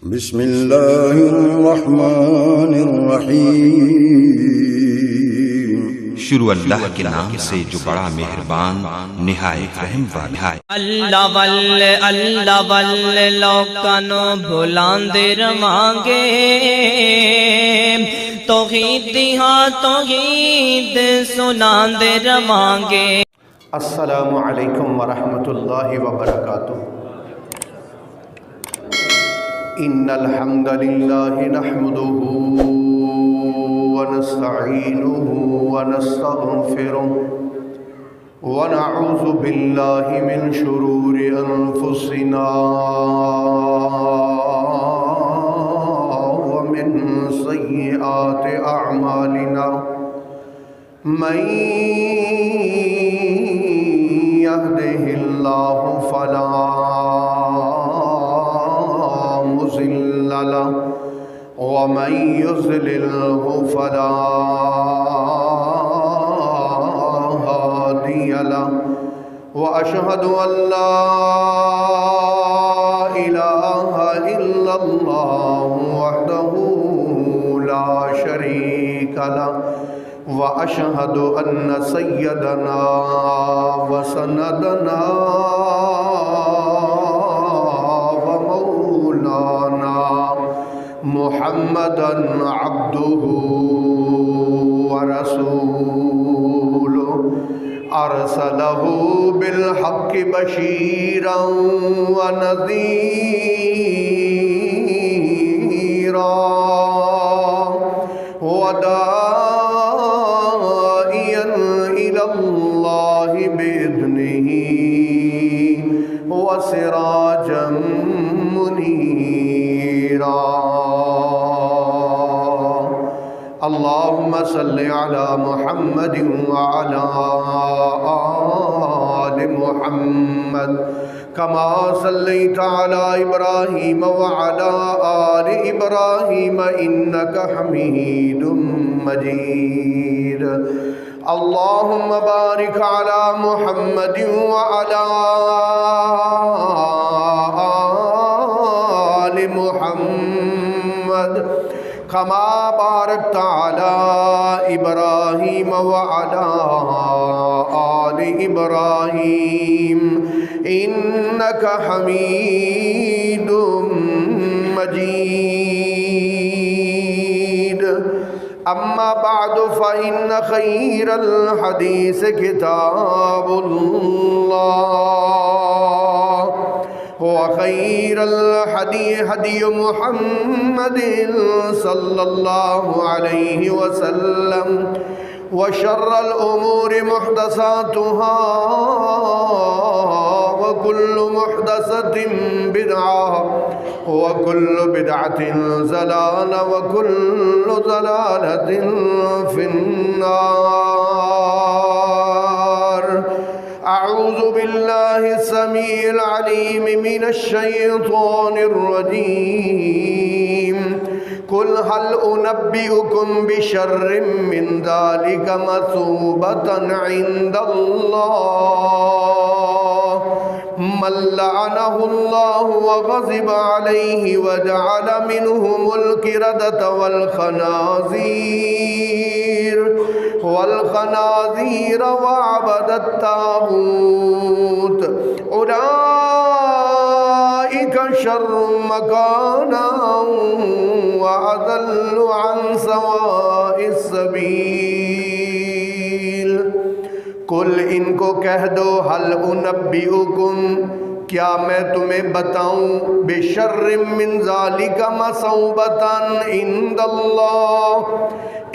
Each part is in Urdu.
بسم اللہ الرحمن الرحیم۔ شروع اللہ کے نام سے جو بڑا مہربان نہایت رحم والا ہے۔ اللہ واللہ لوکانو بھلاندے رواں گے، توحید ہاں توحید سناندے رواں گے۔ السلام علیکم ورحمۃ اللہ وبرکاتہ۔ ان الحمد للہ نحمده ونستعینه ونستغفره ونعوذ باللہ من شرور انفسنا ومن سیئات اعمالنا، من يهده الله فلا مضل له ومن يضلله فلا هادي له، وأشهد أن لا إله إلا الله وحده لا شريك له، وأشهد أن سيدنا وسندنا ومولانا محمدا عبده ورسوله، أرسله بالحق بشيرا ونذيرا وداعيا إلى الله بإذنه وسراجا منيرا۔ اللهم صل على محمد وعلى آل محمد كما صليت على إبراهيم وعلى آل إبراهيم إنك حميد مجيد۔ اللهم بارك على محمد وعلى آل محمد كما باركت على إبراهيم وعلى آل إبراهيم إنك حميد مجيد۔ أما بعد فإن خير الحديث كتاب الله، وخير الهدي هدي محمد صلى الله عليه وسلم، وشر الأمور محدثاتها، وكل محدثة بدعة، وكل بدعة ضلالة، وكل ضلالة في النار۔ أعوذ بالله السميع العليم من الشيطان الرجيم۔ قل هل أنبئكم بشر من ذلك مثوبة عند الله، من لعنه الله وغضب عليه وجعل منهم القردة والخنازير وعبد الطاغوت، أولئك شر مكانا وأضل عن سواء السبيل۔ قل ان کو کہہ دو، هل أنبئكم، کیا میں تمہیں بتاؤں، بشر من ذالک مثوبۃ عند اللہ،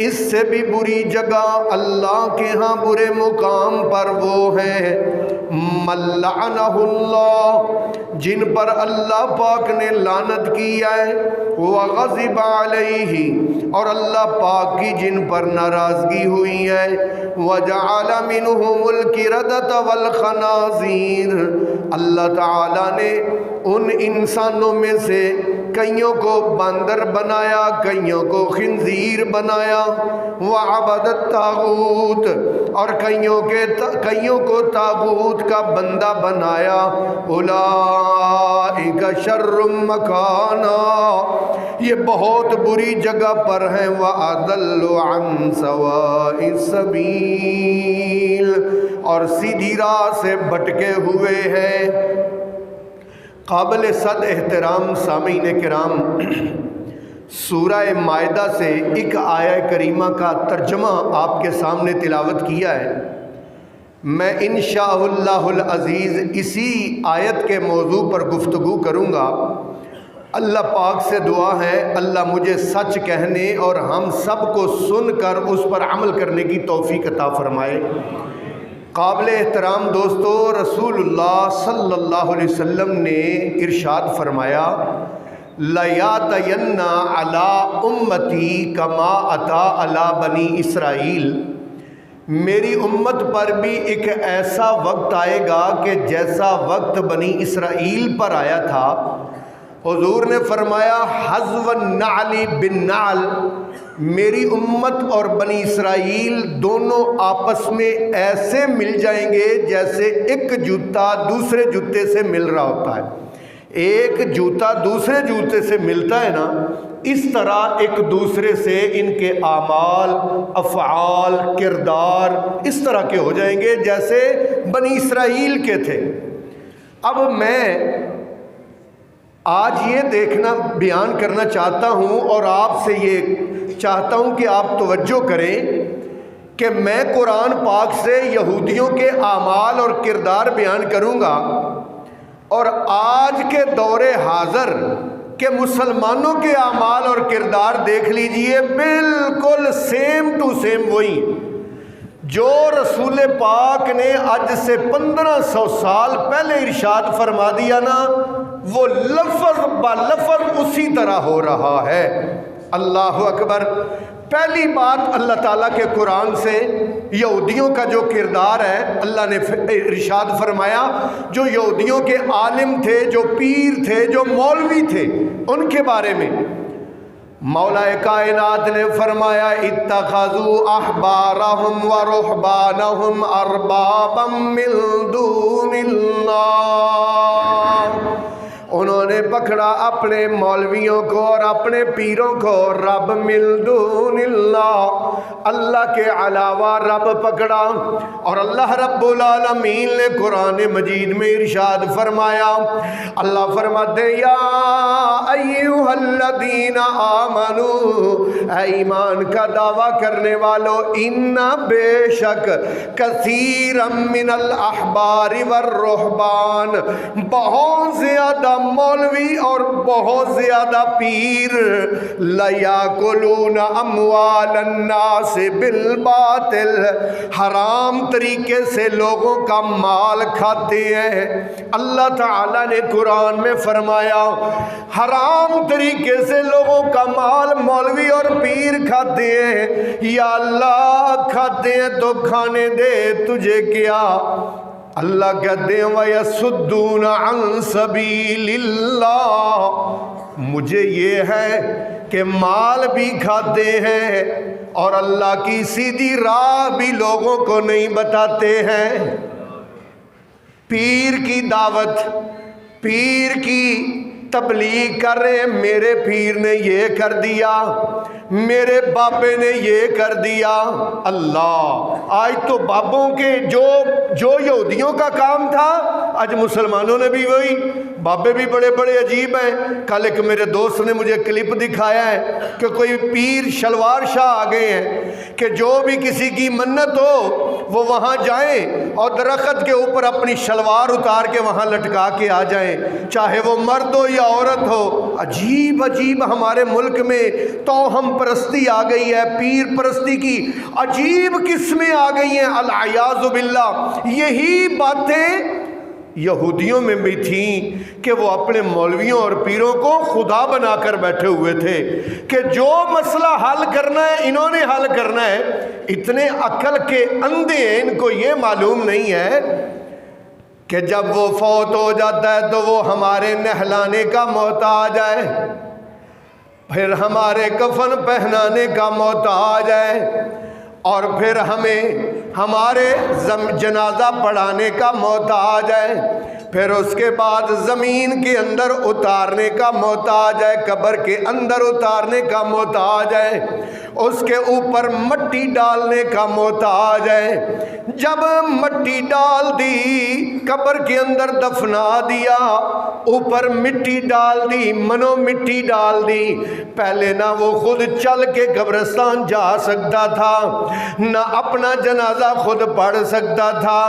اس سے بھی بری جگہ اللہ کے ہاں برے مقام پر وہ ہیں، من لعنہ اللہ، جن پر اللہ پاک نے لعنت کی ہے، وغضب علیہ، اور اللہ پاک کی جن پر ناراضگی ہوئی ہے، وجعل منہم القردۃ والخنازیر، اللہ تعالیٰ نے ان انسانوں میں سے کئیوں کو باندر بنایا، کئیوں کو خنزیر بنایا، وعبد الطاغوت، اور کئیوں کو طاغوت کا بندہ بنایا، اولئک شر مکانا، یہ بہت بری جگہ پر ہیں، وَأَضَلُّ عَنْ سَوَاءِ السَّبِيلِ، اور سیدھی راہ سے بھٹکے ہوئے ہیں۔ قابل صد احترام سامعین کرام، سورہ مائدہ سے ایک آیہ کریمہ کا ترجمہ آپ کے سامنے تلاوت کیا ہے۔ میں انشاءاللہ العزیز اسی آیت کے موضوع پر گفتگو کروں گا۔ اللہ پاک سے دعا ہے اللہ مجھے سچ کہنے اور ہم سب کو سن کر اس پر عمل کرنے کی توفیق عطا فرمائے۔ قابل احترام دوستو، رسول اللہ صلی اللہ علیہ وسلم نے ارشاد فرمایا، لَيَأْتَيَنَّ عَلَىٰ أُمَّتِي كَمَا أَتَىٰ عَلَىٰ بَنِي اسرائیل، میری امت پر بھی ایک ایسا وقت آئے گا کہ جیسا وقت بنی اسرائیل پر آیا تھا۔ حضور نے فرمایا حذو النعل بالنعل، میری امت اور بنی اسرائیل دونوں آپس میں ایسے مل جائیں گے جیسے ایک جوتا دوسرے جوتے سے مل رہا ہوتا ہے۔ ایک جوتا دوسرے جوتے سے ملتا ہے نا، اس طرح ایک دوسرے سے ان کے اعمال، افعال، کردار اس طرح کے ہو جائیں گے جیسے بنی اسرائیل کے تھے۔ اب میں آج یہ دیکھنا بیان کرنا چاہتا ہوں اور آپ سے یہ چاہتا ہوں کہ آپ توجہ کریں کہ میں قرآن پاک سے یہودیوں کے اعمال اور کردار بیان کروں گا، اور آج کے دور حاضر کے مسلمانوں کے اعمال اور کردار دیکھ لیجئے، بالکل سیم ٹو سیم وہی جو رسول پاک نے آج سے 1500 سال پہلے ارشاد فرما دیا نا، وہ لفظ با لفظ اسی طرح ہو رہا ہے۔ اللہ اکبر۔ پہلی بات اللہ تعالیٰ کے قرآن سے یہودیوں کا جو کردار ہے، اللہ نے ارشاد فرمایا جو یہودیوں کے عالم تھے، جو پیر تھے، جو مولوی تھے، ان کے بارے میں مولا کائنات نے فرمایا اتخذوا احبارهم ورهبانهم اربابا من دون اللہ، انہوں نے پکڑا اپنے مولویوں کو اور اپنے پیروں کو رب من دون اللہ، اللہ کے علاوہ رب پکڑا۔ اور اللہ رب العالمین نے قرآن مجید میں ارشاد فرمایا، اللہ فرماتے یا ایھا الذین آمنوا، اے ایمان کا دعویٰ کرنے والو، ان بے شک کثیرا من الاحبار والرہبان، بہت زیادہ مولوی اور بہت زیادہ پیر، لیاکلون اموال الناس بالباطل، حرام طریقے سے لوگوں کا مال کھاتے ہیں۔ اللہ تعالیٰ نے قرآن میں فرمایا حرام طریقے سے لوگوں کا مال مولوی اور پیر کھاتے ہیں۔ یا اللہ کھاتے ہیں تو کھانے دے، تجھے کیا؟ اللہ کہتے ہیں وَيَصُدُّونَ عَن سَبِيلِ اللَّهِ، مجھے یہ ہے کہ مال بھی کھاتے ہیں اور اللہ کی سیدھی راہ بھی لوگوں کو نہیں بتاتے ہیں۔ پیر کی دعوت، پیر کی تبلیغ کر رہے ہیں، میرے پیر نے یہ کر دیا، میرے بابے نے یہ کر دیا۔ اللہ، آج تو بابوں کے جو یہودیوں کا کام تھا آج مسلمانوں نے بھی وہی، بابے بھی بڑے بڑے عجیب ہیں۔ کل ایک میرے دوست نے مجھے کلپ دکھایا ہے کہ کوئی پیر شلوار شاہ آ گئے ہیں کہ جو بھی کسی کی منت ہو وہ وہاں جائیں اور درخت کے اوپر اپنی شلوار اتار کے وہاں لٹکا کے آ جائیں، چاہے وہ مرد ہو یا عورت ہو۔ عجیب عجیب ہمارے ملک میں توہم پرستی آ گئی ہے، پیر پرستی کی عجیب قسمیں آ گئی ہیں، العیاذ باللہ۔ یہی باتیں یہودیوں میں بھی تھیں کہ وہ اپنے مولویوں اور پیروں کو خدا بنا کر بیٹھے ہوئے تھے کہ جو مسئلہ حل کرنا ہے انہوں نے حل کرنا ہے۔ اتنے عقل کے اندھے ہیں، ان کو یہ معلوم نہیں ہے کہ جب وہ فوت ہو جاتا ہے تو وہ ہمارے نہلانے کا محتاج ہے۔ پھر ہمارے کفن پہنانے کا محتاج ہے، اور پھر ہمیں ہمارے جنازہ پڑھانے کا محتاج ہے، پھر اس کے بعد زمین کے اندر اتارنے کا محتاج ہے، قبر کے اندر اتارنے کا محتاج ہے، اس کے اوپر مٹی ڈالنے کا محتاج ہے۔ جب مٹی ڈال دی، قبر کے اندر دفنا دیا، اوپر مٹی ڈال دی، منو مٹی ڈال دی، پہلے نہ وہ خود چل کے قبرستان جا سکتا تھا، نہ اپنا جنازہ خود پڑھ سکتا تھا،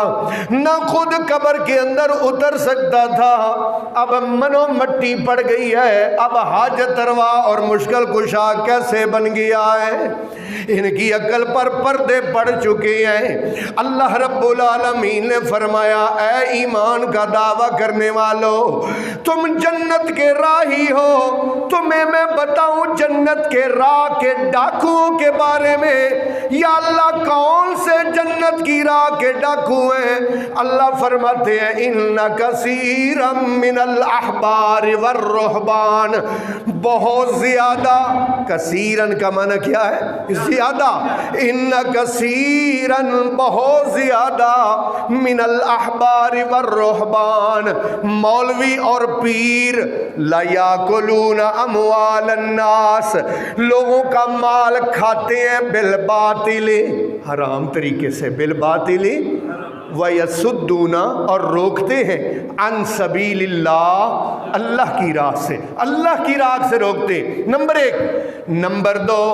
نہ خود قبر کے اندر اتر سکتا تھا۔ اب منو مٹی پڑ گئی ہے، اب حاجت روا اور مشکل کشا کیسے بن گیا ہے؟ ان کی عقل پر پردے پڑ چکے ہیں۔ اللہ رب العالمین نے فرمایا، اے ایمان کا دعویٰ کرنے والو، تم جنت کے راہی ہو، تمہیں میں بتاؤں جنت کے راہ کے ڈاکوؤں کے بارے میں۔ یا اللہ کون سے جنت کی راہ کے ڈاکو ہیں؟ اللہ فرماتے ہیں، ان کثیرا من الاحبار والرہبان، بہت زیادہ، کثیرن کا معنی کیا ہے؟ زیادہ، ان کثیرا بہت زیادہ، من الاحبار والرہبان، مولوی اور پیر، لا یاکلون اموال الناس، لوگوں کا مال کھاتے ہیں بالباطل، حرام طریقے سے، بالباطل، وَيَسُدُّونَ، اور روکتے ہیں، عن سبیل اللہ، اللہ کی راہ سے، اللہ کی راہ سے روکتے۔ نمبر ایک۔ نمبر دو،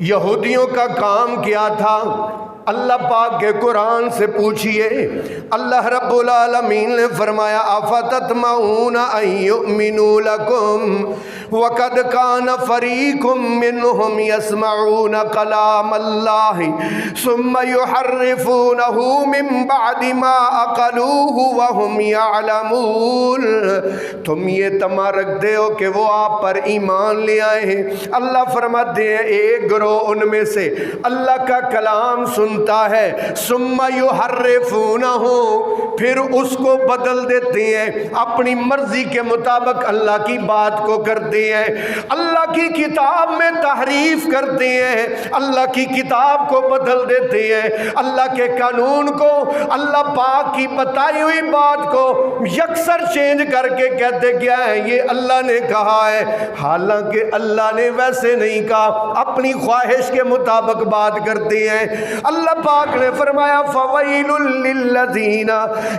یہودیوں کا کام کیا تھا؟ اللہ پاک کے قرآن سے پوچھئے، اللہ رب العالمین نے فرمایا، اَفَتَطْمَعُونَ أَن يُؤْمِنُوا لَكُمْ وَقَدْ كَانَ فَرِيقٌ مِّنْهُمْ يَسْمَعُونَ كَلَامَ اللَّهِ ثُمَّ يُحَرِّفُونَهُ مِن بَعْدِ مَا عَقَلُوهُ وَهُمْ يَعْلَمُونَ۔ تم یہ تمہ رکھتے ہو کہ وہ آپ پر ایمان لے آئے ہیں۔ اللہ فرماتے ہیں ایک گروہ ان میں سے اللہ کا کلام سنتا ہے، ثم یحرفونہ، پھر اس کو بدل دیتے ہیں، اپنی مرضی کے مطابق اللہ کی بات کو کرتے ہیں، اللہ کی کتاب میں تحریف کرتے ہیں، اللہ کی کتاب کو بدل دیتے ہیں، اللہ کے قانون کو، اللہ پاک کی بتائی ہوئی بات کو یکسر چینج کر کے کہتے کیا ہے؟ یہ اللہ نے کہا ہے، حالانکہ اللہ نے ویسے نہیں کہا، اپنی خواہش کے مطابق بات کرتے ہیں۔ اللہ پاک نے فرمایا، فویل للذین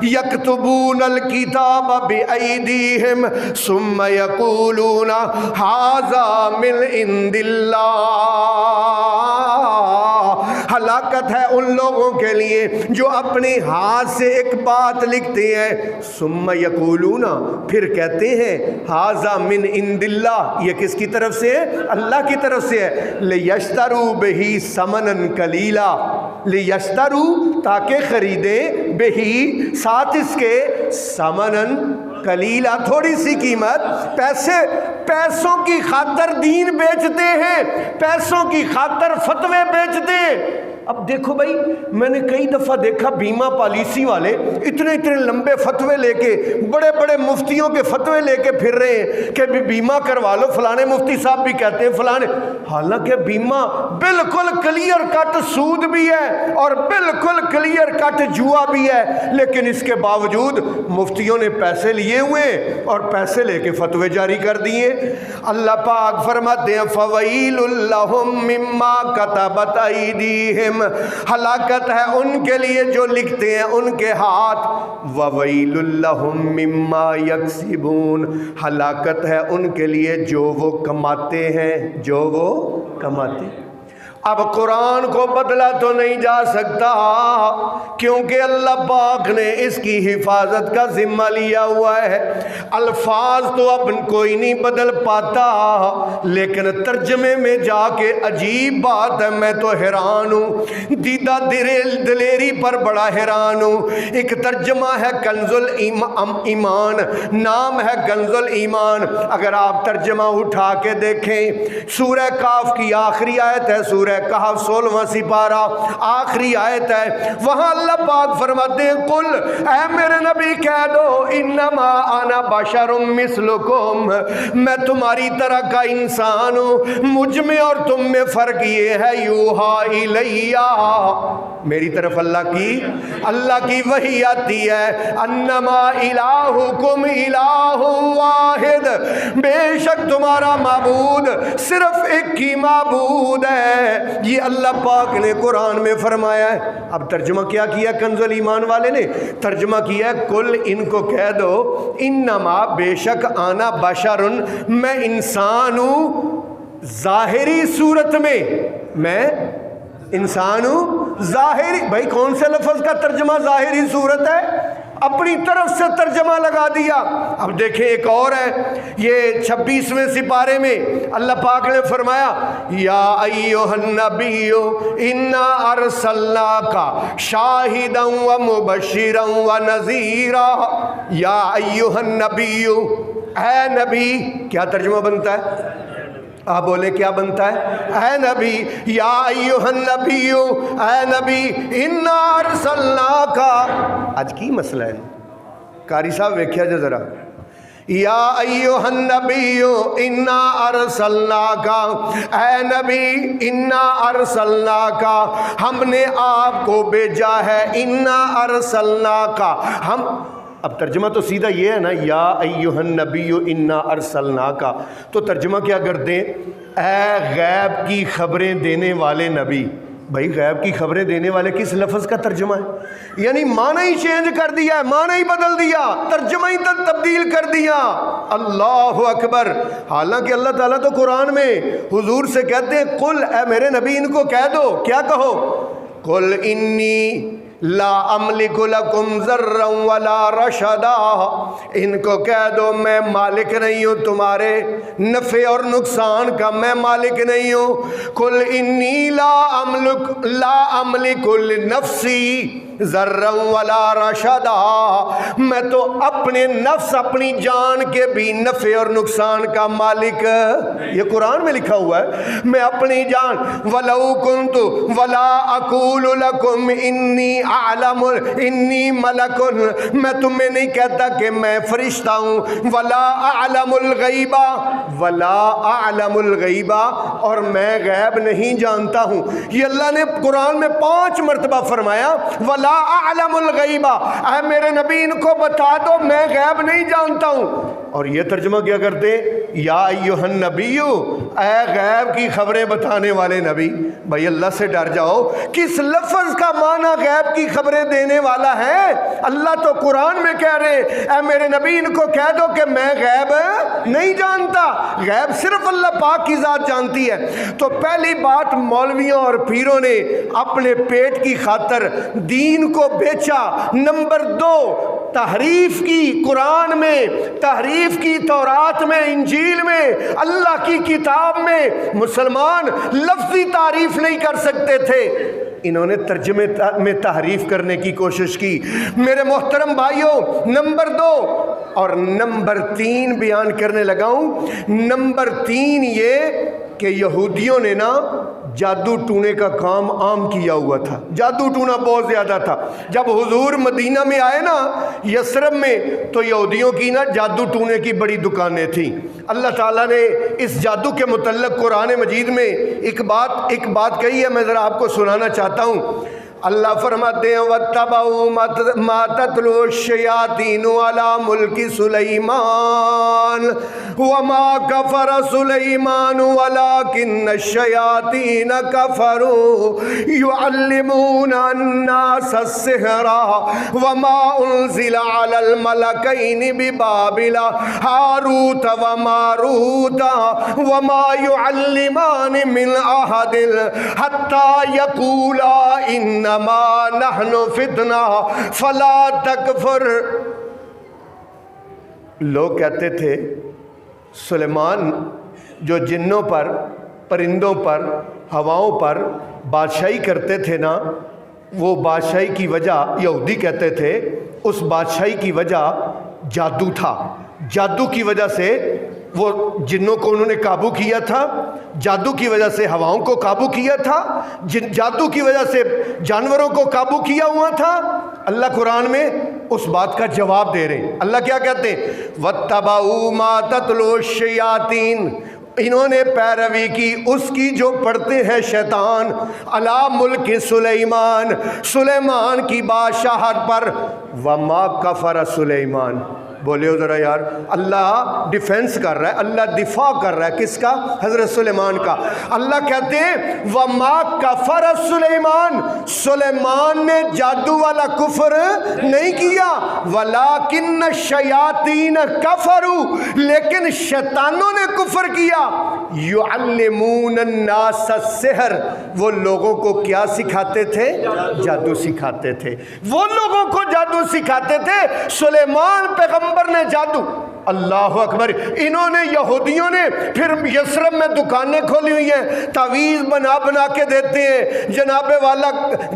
یکتبون الکتاب بایدیہم ثم یقولون ھذا من عند اللہ۔ ہلاکت ہے ان لوگوں کے لیے جو اپنے ہاتھ سے ایک بات لکھتے ہیں، ثم یقولون، پھر کہتے ہیں، ھذا من عند اللہ، یہ کس کی طرف سے ہے؟ اللہ کی طرف سے ہے، لیشتروا بہ ثمنا قلیلا، لیشتروا، تاکہ خریدیں، بہی، ساتھ اس کے، ثمنن قلیلا، تھوڑی سی قیمت، پیسوں کی خاطر دین بیچتے ہیں، پیسوں کی خاطر فتوے بیچتے ہیں۔ اب دیکھو بھائی، میں نے کئی دفعہ دیکھا بیمہ پالیسی والے اتنے لمبے فتوے لے کے، بڑے بڑے مفتیوں کے فتوے لے کے پھر رہے ہیں کہ بیمہ کروا لو، فلانے مفتی صاحب بھی کہتے ہیں فلانے، حالانکہ بیمہ بالکل کلیئر کٹ سود بھی ہے اور بالکل کلیئر کٹ جوا بھی ہے، لیکن اس کے باوجود مفتیوں نے پیسے لیے ہوئے اور پیسے لے کے فتوے جاری کر دیے۔ اللہ پاک فرماتے ہیں، فویل لہم مما کتبت ایدیہم، ہلاکت ہے ان کے لیے جو لکھتے ہیں ان کے ہاتھ، وویل لہم مما یکسبون، ہلاکت ہے ان کے لیے جو وہ کماتے ہیں، جو وہ کماتے ہیں۔ اب قرآن کو بدلا تو نہیں جا سکتا کیونکہ اللہ پاک نے اس کی حفاظت کا ذمہ لیا ہوا ہے۔ الفاظ تو اب کوئی نہیں بدل پاتا، لیکن ترجمے میں جا کے عجیب بات ہے، میں تو حیران ہوں، دیدہ دلیری پر بڑا حیران ہوں۔ ایک ترجمہ ہے کنز الایمان، نام ہے کنز الایمان، اگر آپ ترجمہ اٹھا کے دیکھیں، سورہ کاف کی آخری آیت ہے سورہ ہے کہف 16واں سپارہ آخری آیت ہے، وہاں اللہ پاک فرماتے ہیں قل اے میرے نبی کہہ دو انما انا بشر مثلکم، میں تمہاری طرح کا انسان ہوں، مجھ میں اور تم میں فرق یہ ہے یوحا الیہ، میری طرف اللہ کی وحی آتی ہے، انما الہکم الہ واحد، بے شک تمہارا معبود صرف ایک ہی معبود ہے، یہ اللہ پاک نے قرآن میں فرمایا ہے۔ اب ترجمہ کیا کیا کنز الایمان والے نے؟ ترجمہ کیا ہے کل ان کو کہہ دو انما بے شک آنا بشرن، میں انسان ہوں ظاہری صورت میں انسان ہوں ظاہری، بھائی کون سے لفظ کا ترجمہ ظاہری صورت ہے؟ اپنی طرف سے ترجمہ لگا دیا۔ اب دیکھیں ایک اور ہے، یہ 26ویں سپارے میں اللہ پاک نے فرمایا یا ایھا النبی انا ارسلناک شاہدا ومبشرا ونذیرا، یا ایھا النبی، اے نبی، کیا ترجمہ بنتا ہے؟ آپ بولے کیا بنتا ہے؟ اے نبی، یا ایھا النبی، اے نبی، انا ارسلناک، آج کی مسئلہ ہے قاری صاحب ویکھیا جو ذرا، یا ایھا النبی انا ارسلناک، اے نبی انا ارسلناک، ہم نے آپ کو بھیجا ہے، انا ارسلناک، ہم، اب ترجمہ تو سیدھا یہ ہے نا یا ایھا النبی انا ارسلناک، تو ترجمہ کیا کر دیں؟ اے غیب کی خبریں دینے والے نبی۔ بھائی غیب کی خبریں دینے والے کس لفظ کا ترجمہ ہے؟ یعنی معنی ہی چینج کر دیا ہے، معنی ہی بدل دیا، ترجمہ ہی تبدیل کر دیا۔ اللہ اکبر۔ حالانکہ اللہ تعالیٰ تو قرآن میں حضور سے کہتے ہیں قل، اے میرے نبی ان کو کہہ دو، کیا کہو؟ قل انی لا املک لکم ضرا ولا رشدا، ان کو کہہ دو میں مالک نہیں ہوں تمہارے نفع اور نقصان کا، میں مالک نہیں ہوں۔ قل انی لا املک لنفسی ذرا ولا رشدا، میں تو اپنے نفس اپنی جان کے بھی نفع اور نقصان کا مالک، یہ قرآن میں لکھا ہوا ہے، میں اپنی جان، ولو کنت ولا اقول لکم انی اعلم انی ملک، میں تمہیں نہیں کہتا کہ میں فرشتہ ہوں، ولا اعلم الغیبہ، ولا اعلم الغیبہ، اور میں غیب نہیں جانتا ہوں۔ یہ اللہ نے قرآن میں 5 مرتبہ فرمایا ولا اعلم الغیبہ، اے میرے نبی ان کو بتا دو میں غیب نہیں جانتا ہوں۔ اور یہ ترجمہ کیا کرتے؟ یا ایھا النبی، اے غیب کی خبریں بتانے والے نبی۔ بھائی اللہ سے ڈر جاؤ، کس لفظ کا معنی غیب کی خبریں دینے والا ہے؟ اللہ تو قرآن میں کہہ رہے اے میرے نبی ان کو کہہ دو کہ میں غیب نہیں جانتا، غیب صرف اللہ پاک کی ذات جانتی ہے۔ تو پہلی بات مولویوں اور پیروں نے اپنے پیٹ کی خاطر دین کو بیچا۔ نمبر 2 تحریف کی قرآن میں، تحریف کی تورات میں، انجیل میں، اللہ کی کتاب میں مسلمان لفظی تعریف نہیں کر سکتے تھے، انہوں نے ترجمے میں تحریف کرنے کی کوشش کی۔ میرے محترم بھائیوں، نمبر 2 اور نمبر 3 بیان کرنے لگا ہوں۔ نمبر 3 یہ کہ یہودیوں نے نا جادو ٹونے کا کام عام کیا ہوا تھا، جادو ٹونا بہت زیادہ تھا۔ جب حضور مدینہ میں آئے نا یثرب میں، تو یہودیوں کی نا جادو ٹونے کی بڑی دکانیں تھیں۔ اللہ تعالیٰ نے اس جادو کے متعلق قرآن مجید میں ایک بات کہی ہے، میں ذرا آپ کو سنانا چاہتا ہوں۔ اللہ فرماتے ہیں وَاتَّبَعُوا مَا تَتْلُو الشَّيَاطِينُ عَلَى مُلْكِ سُلَيْمَانَ وَمَا كَفَرَ سُلَيْمَانُ وَلَكِنَّ الشَّيَاطِينَ كَفَرُوا يُعَلِّمُونَ النَّاسَ السِّحْرَ وَمَا أُنزِلَ عَلَى الْمَلَكَيْنِ بِبَابِلَ هَارُوتَ وَمَارُوتَ وَمَا يُعَلِّمَانِ مِنْ أَحَدٍ حَتَّى يَقُولَا انما نحن فتنہ فلا تکفر۔ لوگ کہتے تھے سلیمان جو جنوں پر، پرندوں پر، ہواؤں پر بادشاہی کرتے تھے نا، وہ بادشاہی کی وجہ، یہودی کہتے تھے اس بادشاہی کی وجہ جادو تھا، جادو کی وجہ سے وہ جنوں کو انہوں نے قابو کیا تھا، جادو کی وجہ سے ہواؤں کو قابو کیا تھا، جادو کی وجہ سے جانوروں کو قابو کیا ہوا تھا۔ اللہ قرآن میں اس بات کا جواب دے رہے ہیں۔ اللہ کیا کہتے ہیں؟ وَاتَّبَعُوا مَا تَتْلُو الشَّيَاطِينُ، انہوں نے پیروی کی اس کی جو پڑھتے ہیں شیطان، علی ملک سلیمان، سلیمان کی بادشاہت پر۔ وَمَا كَفَرَ سلیمان، بولے ذرا یار، اللہ ڈیفینس کر رہا ہے، اللہ دفاع کر رہا ہے کس کا؟ حضرت سلیمان کا۔ اللہ کہتے ہیں وَمَا كَفَرَ سلیمان، سلیمان نے جادو والا کفر نہیں کیا، وَلَٰكِنَّ الشَّيَاطِينَ كَفَرُوا، لیکن شیطانوں نے کفر کیا۔ يُعَلِّمُونَ النَّاسَ السِّحْرَ، وہ لوگوں کو کیا سکھاتے تھے؟ جادو سکھاتے تھے، وہ لوگوں کو جادو سکھاتے تھے۔ سلیمان پیغمبر نے جادو، اللہ اکبر۔ انہوں نے، یہودیوں نے پھر یثرب میں دکانیں کھولی ہوئی ہیں، تعویذ بنا بنا کے دیتے ہیں، جناب والا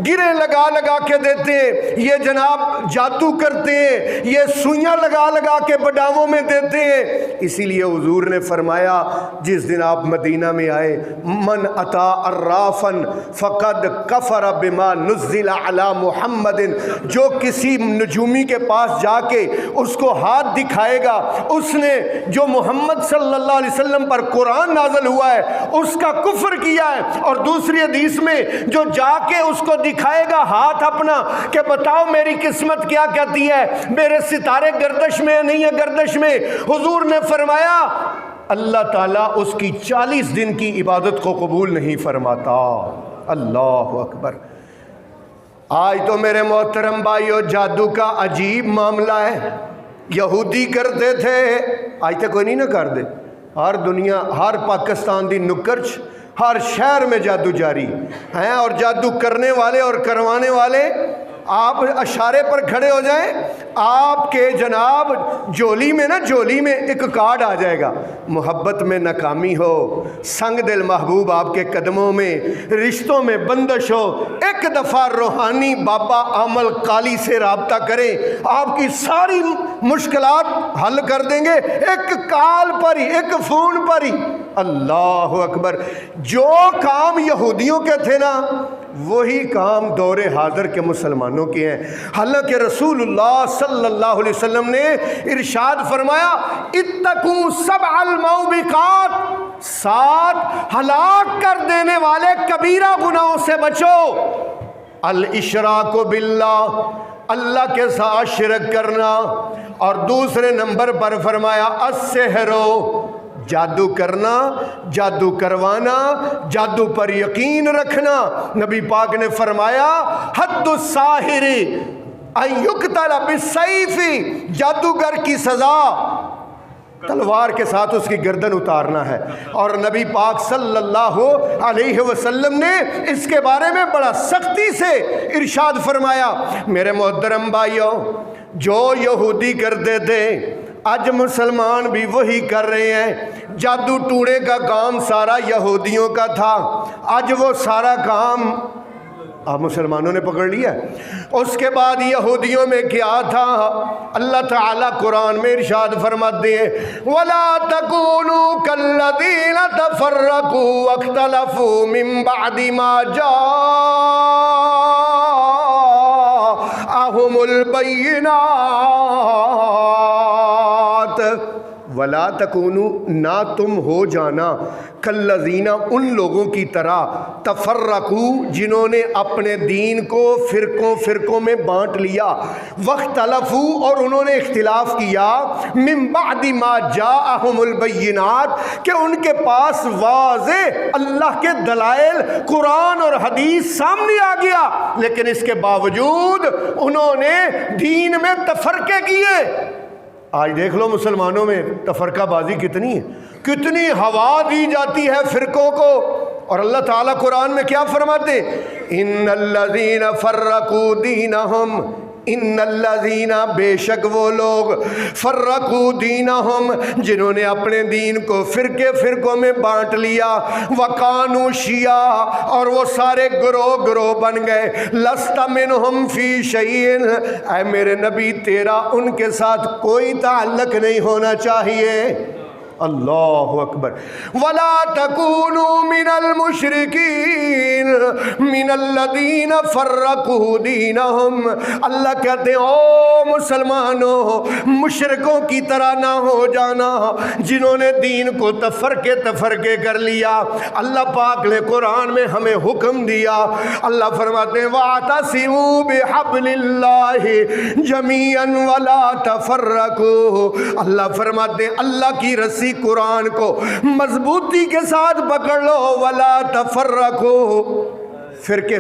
گرے لگا لگا کے دیتے ہیں، یہ جناب جادو کرتے ہیں، یہ سوئیاں لگا لگا کے بڈاووں میں دیتے ہیں۔ اسی لیے حضور نے فرمایا جس دن آپ مدینہ میں آئے، من اتا عرافن فقد کفر بما نزل علی محمد، جو کسی نجومی کے پاس جا کے اس کو ہاتھ دکھائے گا، اس نے جو محمد صلی اللہ علیہ وسلم پر قرآن نازل ہوا ہے اس کا کفر کیا ہے۔ اور دوسری حدیث میں جو جا کے اس کو دکھائے گا ہاتھ اپنا کہ بتاؤ میری قسمت کیا کہتی ہے، میرے ستارے گردش میں نہیں ہے گردش میں، حضور نے فرمایا اللہ تعالیٰ اس کی 40 دن کی عبادت کو قبول نہیں فرماتا۔ اللہ اکبر۔ آج تو میرے محترم بھائیو جادو کا عجیب معاملہ ہے، یہودی کرتے تھے، آج تک کوئی نہیں نہ کر دے، ہر دنیا، ہر پاکستان دی نکرچ، ہر شہر میں جادو جاری ہیں، اور جادو کرنے والے اور کروانے والے آپ اشارے پر کھڑے ہو جائیں، آپ کے جناب جولی میں نا، جولی میں ایک کارڈ آ جائے گا، محبت میں ناکامی ہو، سنگ دل محبوب آپ کے قدموں میں، رشتوں میں بندش ہو، ایک دفعہ روحانی بابا عامل قالی سے رابطہ کریں، آپ کی ساری مشکلات حل کر دیں گے، ایک کال پر ہی، ایک فون پر ہی۔ اللہ اکبر۔ جو کام یہودیوں کے تھے نا وہی کام دور حاضر کے مسلمانوں کے ہیں۔ حالانکہ رسول اللہ صلی اللہ علیہ وسلم نے ارشاد فرمایا اتقوا سبع الموبقات، 7 ہلاک کر دینے والے کبیرہ گناہوں سے بچو۔ الاشراک باللہ، اللہ کے ساتھ شرک کرنا، اور دوسرے نمبر پر فرمایا السحر، جادو کرنا، جادو کروانا، جادو پر یقین رکھنا۔ نبی پاک نے فرمایا حد الساحر ان یقتل بالسیف، جادوگر کی سزا تلوار کے ساتھ اس کی گردن اتارنا ہے۔ اور نبی پاک صلی اللہ علیہ وسلم نے اس کے بارے میں بڑا سختی سے ارشاد فرمایا۔ میرے محترم بھائیوں، جو یہودی کرتے تھے آج مسلمان بھی وہی کر رہے ہیں۔ جادو ٹوڑے کا کام سارا یہودیوں کا تھا، آج وہ سارا کام آپ مسلمانوں نے پکڑ لیا۔ اس کے بعد یہودیوں میں کیا تھا؟ اللہ تعالیٰ قرآن میں ارشاد فرماتے ہیں وَلَا تَكُونُوا كَالَّذِينَ تَفَرَّقُوا وَاخْتَلَفُوا مِن بَعْدِ مَا جَاءَهُمُ الْبَيِّنَاتُ۔ وَلَا تَكُونُوا، نہ تم ہو جانا، کالذین، ان لوگوں کی طرح، تفرقوا، جنہوں نے اپنے دین کو فرقوں میں بانٹ لیا، واختلفوا، اور انہوں نے اختلاف کیا، من بعد ما جاءہم البینات، کہ ان کے پاس واضح اللہ کے دلائل قرآن اور حدیث سامنے آ گیا، لیکن اس کے باوجود انہوں نے دین میں تفرقے کیے۔ آج دیکھ لو مسلمانوں میں تفرقہ بازی کتنی ہے، کتنی ہوا دی جاتی ہے فرقوں کو۔ اور اللہ تعالیٰ قرآن میں کیا فرماتے؟ ان الذین فرقوا دینہم، ان الذین، بے شک وہ لوگ، فرقوا دینہم، جنہوں نے اپنے دین کو فرقوں میں بانٹ لیا، وکانوا شیعا، اور وہ سارے گروہ بن گئے، لست منہم فی شیء، اے میرے نبی تیرا ان کے ساتھ کوئی تعلق نہیں ہونا چاہیے۔ اللہ اکبر. ولا تکونوا من المشرکین من الذین فرقوا دینہم. اللہ کہتے ہیں او مسلمانوں مشرکوں کی طرح نہ ہو جانا جنہوں نے دین کو تفرقے کر لیا. اللہ پاک نے قرآن میں ہمیں حکم دیا. اللہ فرماتے ہیں وَاعْتَصِمُوا بِحَبْلِ اللَّهِ جَمِيعًا وَلَا تَفَرَّقُوا. اللہ فرماتے ہیں اللہ کی رسی قرآن کو مضبوطی کے ساتھ پکڑ لو. وَلَا تَفَرَّقُوا. فرقے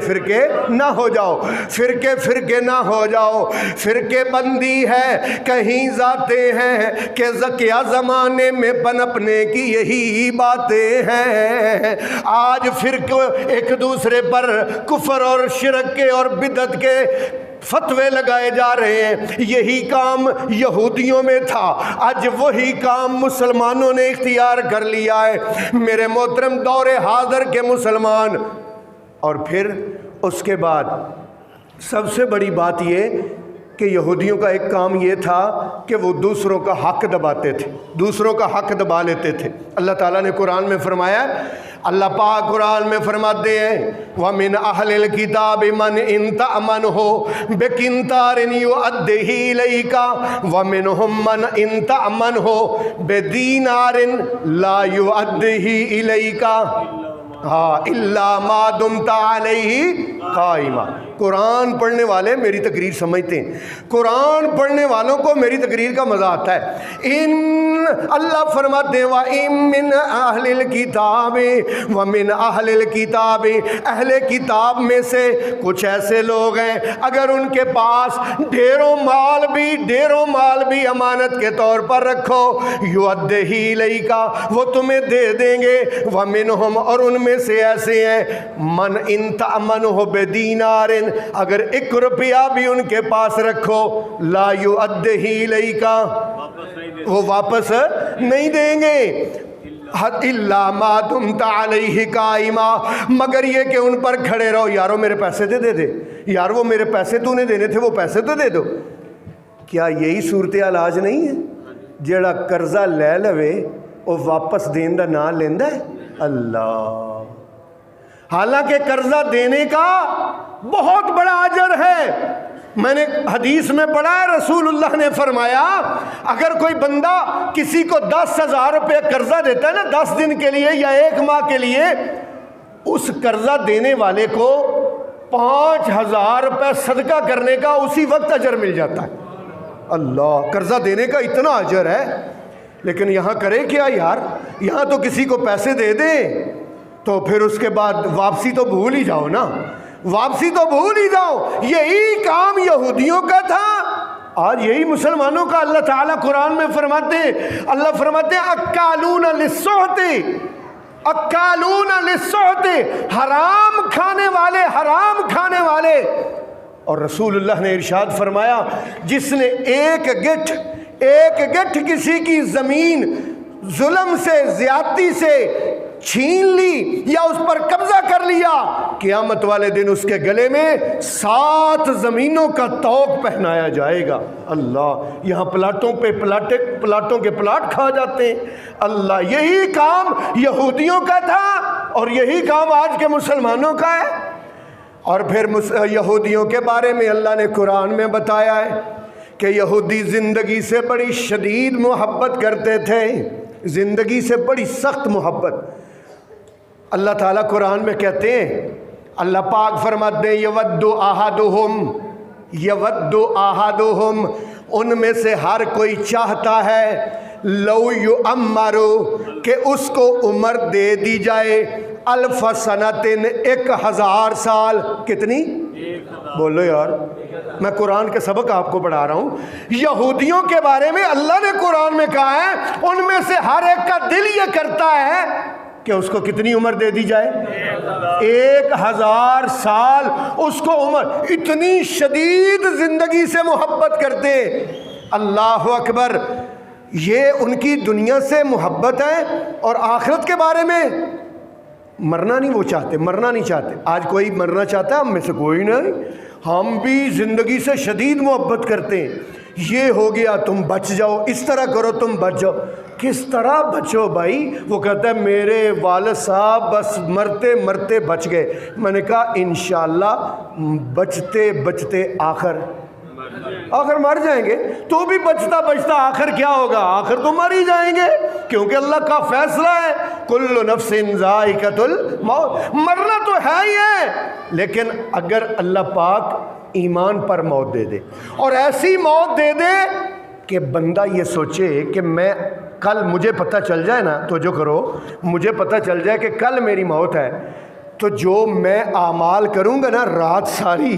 نہ ہو جاؤ. فرقے نہ ہو جاؤ. فرقے بندی ہے کہیں ذاتیں ہیں کہ کیا زمانے میں پنپنے کی یہی باتیں ہیں. آج فرقے ایک دوسرے پر کفر اور شرک کے اور بدعت کے فتوے لگائے جا رہے ہیں. یہی کام یہودیوں میں تھا, آج وہی کام مسلمانوں نے اختیار کر لیا ہے. میرے محترم دور حاضر کے مسلمان. اور پھر اس کے بعد سب سے بڑی بات یہ کہ یہودیوں کا ایک کام یہ تھا کہ وہ دوسروں کا حق دباتے تھے, دوسروں کا حق دبا لیتے تھے. اللہ تعالیٰ نے قرآن میں فرمایا, اللہ پاک قرآن میں فرماتے ہیں وَمِنْ أَهْلِ الْكِتَابِ مَنْ إِنْ تَأْمَنْهُ بِقِنْطَارٍ يُؤَدِّهِ إِلَيْكَ وَمِنْهُمْ مَنْ إِنْ تَأْمَنْهُ بِدِينَارٍ لَا يُؤَدِّهِ إِلَيْكَ الا ما دمت علیہ قائما. قرآن پڑھنے والے میری تقریر سمجھتے ہیں, قرآن پڑھنے والوں کو میری تقریر کا مزہ آتا ہے. اللہ فرماتے ہیں وَإِن مِّنْ أَهْلِ الْكِتَابِ وَمِنْ أَهْلِ الْكِتَابِ. اہل کتاب میں سے کچھ ایسے لوگ ہیں اگر ان کے پاس ڈھیروں مال بھی امانت کے طور پر رکھو یُؤَدِّهِ إِلَيْكَ وہ تمہیں دے دیں گے. وَمِنْهُمْ اور ان میں سے ایسے ہیں من ان تأمنه بدینار اگر 1 روپیہ بھی ان کے پاس رکھو لا یؤدہ الیکا وہ واپس نہیں دیں گے. الا ما دمت علیہ قائما مگر یہ کہ ان پر کھڑے رہو. یارو میرے پیسے دے دے یار, وہ میرے پیسے تو نے دینے تھے وہ پیسے تو دے دو. کیا یہی صورتحال آج نہیں ہے؟ جیڑا قرضہ لے لوے وہ واپس دین دا نام لیندا ہے اللہ. حالانکہ قرضہ دینے کا بہت بڑا اجر ہے. میں نے حدیث میں پڑھا ہے رسول اللہ نے فرمایا اگر کوئی بندہ کسی کو 10,000 روپے قرضہ دیتا ہے نا 10 دن کے لیے یا 1 ماہ کے لیے, اس قرضہ دینے والے کو 5,000 روپے صدقہ کرنے کا اسی وقت اجر مل جاتا ہے. اللہ, قرضہ دینے کا اتنا اجر ہے. لیکن یہاں کرے کیا یار, یہاں تو کسی کو پیسے دے دیں تو پھر اس کے بعد واپسی تو بھول ہی جاؤ نا, واپسی تو بھول ہی جاؤ. یہی کام یہودیوں کا تھا, آج یہی مسلمانوں کا. اللہ تعالیٰ قرآن میں فرماتے ہیں, اللہ فرماتے ہیں اکالون للسحت, اکالون للسحت, حرام کھانے والے. اور رسول اللہ نے ارشاد فرمایا جس نے ایک گٹھ کسی کی زمین ظلم سے زیادتی سے چھین لی یا اس پر قبضہ کر لیا, قیامت والے دن اس کے گلے میں 7 زمینوں کا طوق پہنایا جائے گا. اللہ, یہاں پلاٹوں کے پلاٹ کھا جاتے ہیں. اللہ, یہی کام یہودیوں کا تھا اور یہی کام آج کے مسلمانوں کا ہے. اور پھر یہودیوں کے بارے میں اللہ نے قرآن میں بتایا ہے کہ یہودی زندگی سے بڑی شدید محبت کرتے تھے, زندگی سے بڑی سخت محبت. اللہ تعالیٰ قرآن میں کہتے ہیں, اللہ پاک فرماتے ہیں یود احدہم ان میں سے ہر کوئی چاہتا ہے لو یعمر کہ اس کو عمر دے دی جائے 1000 سنتن 1000 سال. کتنی؟ بولو یار, میں قرآن کے سبق آپ کو پڑھا رہا ہوں. یہودیوں کے بارے میں اللہ نے قرآن میں کہا ہے ان میں سے ہر ایک کا دل یہ کرتا ہے کہ اس کو کتنی عمر دے دی جائے 1000 سال اس کو عمر. اتنی شدید زندگی سے محبت کرتے. اللہ اکبر, یہ ان کی دنیا سے محبت ہے اور آخرت کے بارے میں مرنا نہیں چاہتے. آج کوئی مرنا چاہتا ہے؟ ہم میں سے کوئی نہیں. ہم بھی زندگی سے شدید محبت کرتے ہیں. یہ ہو گیا تم بچ جاؤ، اس طرح کرو تم بچ جاؤ۔ کس طرح بچو بھائی؟ وہ کہتا ہے میرے والد صاحب بس مرتے مرتے بچ گئے۔ میں نے کہا انشاءاللہ بچتے بچتے آخر مر جائیں گے۔ تو بھی بچتا بچتا آخر کیا ہوگا؟ آخر تو مر ہی جائیں گے، کیونکہ اللہ کا فیصلہ ہے کل نفس ذائقۃ الموت، مرنا تو ہے ہی ہے۔ لیکن اگر اللہ پاک ایمان پر موت دے دے اور ایسی موت دے دے کہ بندہ یہ سوچے کہ میں کل مجھے پتہ چل جائے نا، تو جو کرو مجھے پتہ چل جائے کہ کل میری موت ہے، تو جو میں اعمال کروں گا نا رات ساری،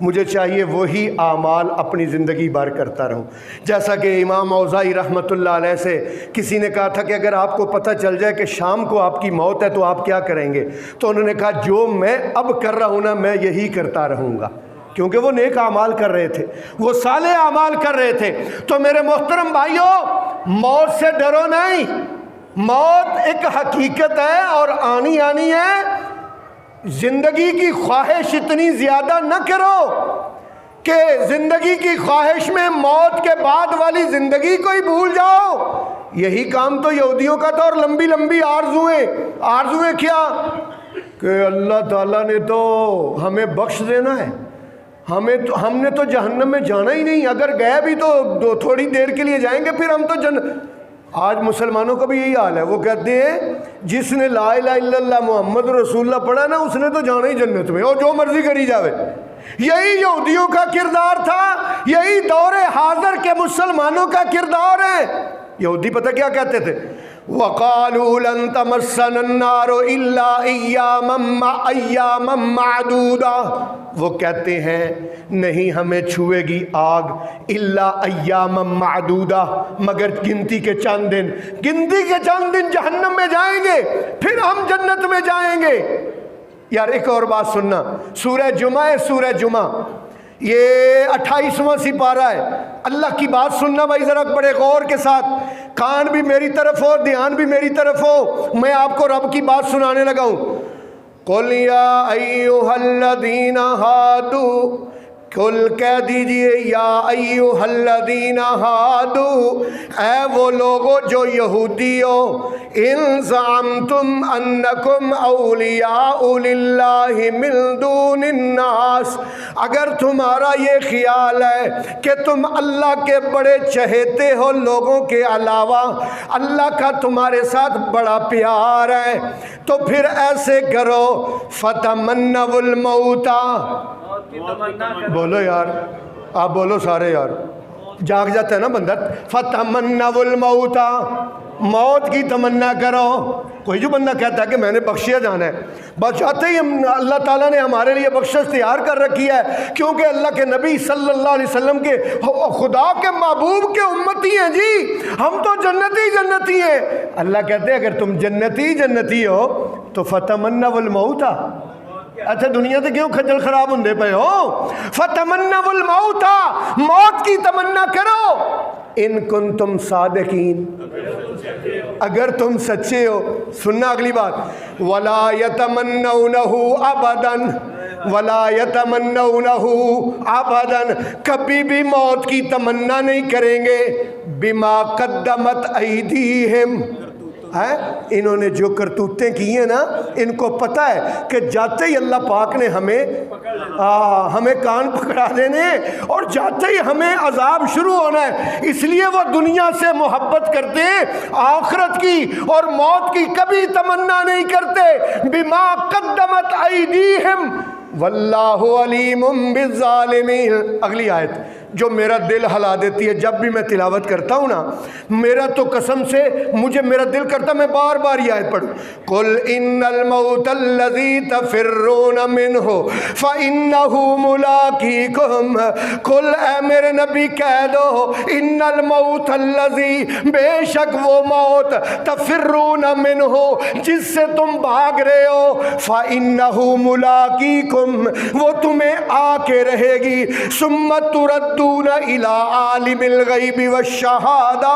مجھے چاہیے وہی اعمال اپنی زندگی بھر کرتا رہوں۔ جیسا کہ امام اوزاعی رحمۃ اللہ علیہ سے کسی نے کہا تھا کہ اگر آپ کو پتہ چل جائے کہ شام کو آپ کی موت ہے تو آپ کیا کریں گے؟ تو انہوں نے کہا جو میں اب کر رہا ہوں نا میں یہی کرتا رہوں گا، کیونکہ وہ نیک اعمال کر رہے تھے، وہ صالح اعمال کر رہے تھے۔ تو میرے محترم بھائیوں، موت سے ڈرو نہیں، موت ایک حقیقت ہے اور آنی ہے۔ زندگی کی خواہش اتنی زیادہ نہ کرو کہ زندگی کی خواہش میں موت کے بعد والی زندگی کو ہی بھول جاؤ۔ یہی کام تو یہودیوں کا تھا، اور لمبی لمبی آرزویں کیا کہ اللہ تعالیٰ نے تو ہمیں بخش دینا ہے، ہم نے تو جہنم میں جانا ہی نہیں، اگر گئے بھی تو تھوڑی دیر کے لیے جائیں گے، پھر ہم تو آج مسلمانوں کا بھی یہی حال ہے، وہ کہتے ہیں جس نے لا الہ الا اللہ محمد رسول اللہ پڑھا نا اس نے تو جانا ہی جنت میں، اور جو مرضی کری جاوے۔ یہی یہودیوں کا کردار تھا، یہی دور حاضر کے مسلمانوں کا کردار ہے۔ یہودی پتہ کیا کہتے تھے؟ وَقَالُوا لَن تَمَسَّنَا النَّارُ إِلَّا أَيَّامًا مَّعْدُودًا، وہ کہتے ہیں نہیں ہمیں چھوئے گی آگ الا ایام معدودہ، مگر گنتی کے چند دن جہنم میں جائیں گے، پھر ہم جنت میں جائیں گے۔ یار ایک اور بات سننا، سورہ جمعہ یہ 28واں سپارہ ہے۔ اللہ کی بات سننا بھائی ذرا بڑے غور کے ساتھ، کان بھی میری طرف ہو، دھیان بھی میری طرف ہو، میں آپ کو رب کی بات سنانے لگا ہوں۔ قُلْ يَا أَيُّهَا الَّذِينَ هَادُوا، قل کہہ دیجئے یا ایھا الذین ہادوا، اے وہ لوگو جو یہودی ہو، ان زعمتم انکم اولیاء للہ من دون الناس، اگر تمہارا یہ خیال ہے کہ تم اللہ کے بڑے چہیتے ہو لوگوں کے علاوہ، اللہ کا تمہارے ساتھ بڑا پیار ہے، تو پھر ایسے کرو فتمنوا الموت، بولو یار، آپ بولو سارے یار، جاگ جاتا ہے نا بندہ، فتمنوا الموت، موت کی تمنا کرو۔ کوئی جو بندہ کہتا ہے کہ میں نے بخشیا جانا ہے، بس چاہتے ہی اللہ تعالیٰ نے ہمارے لیے بخشش تیار کر رکھی ہے، کیونکہ اللہ کے نبی صلی اللہ علیہ وسلم کے خدا کے محبوب کے امتی ہیں جی، ہم تو جنتی ہیں۔ اللہ کہتے ہیں اگر تم جنتی ہو تو فتمنوا الموت، اچھا دنیا سے کیوں کھجل خراب ہوندے پے ہو؟ فتمنوا الموت، موت کی تمنا کرو، ان کنتم صادقین، اگر تم سچے ہو۔ سننا اگلی بات، ولا یتمنونہ ابدا، ولا یتمنونہ ابدا، کبھی بھی موت کی تمنا نہیں کریں گے، بما قدمت ایدیہم، انہوں نے جو کرتوتیں کی ہیں نا، ان کو پتہ ہے کہ جاتے ہی اللہ پاک نے ہمیں کان پکڑا دینے اور جاتے ہی ہمیں عذاب شروع ہونا ہے، اس لیے وہ دنیا سے محبت کرتے ہیں، آخرت کی اور موت کی کبھی تمنا نہیں کرتے۔ بما قدمت ایدیہم واللہ علیم بالظالمین۔ اگلی آیت جو میرا دل ہلا دیتی ہے جب بھی میں تلاوت کرتا ہوں نا، میرا تو قسم سے میرا دل کرتا میں بار بار یہ آیت پڑھوں، قل ان الموت الذی تفرون منہ فانہ ملاقیکم، قل اے میرے نبی کہہ دو ان الموت الذی، بے شک وہ موت، تفرون منہ جس سے تم بھاگ رہے ہو، فانہ ملاقیکم وہ تمہیں آ کے رہے گی، ثم تردون الی عالم الغیب والشہادہ،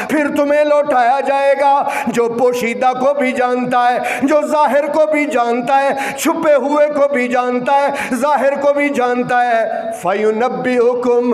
پھر تمہیں لوٹایا جائے گا جو پوشیدہ کو بھی جانتا ہے، جو ظاہر کو بھی جانتا ہے، چھپے ہوئے کو بھی جانتا ہے، ظاہر کو بھی جانتا ہے، فینبئکم،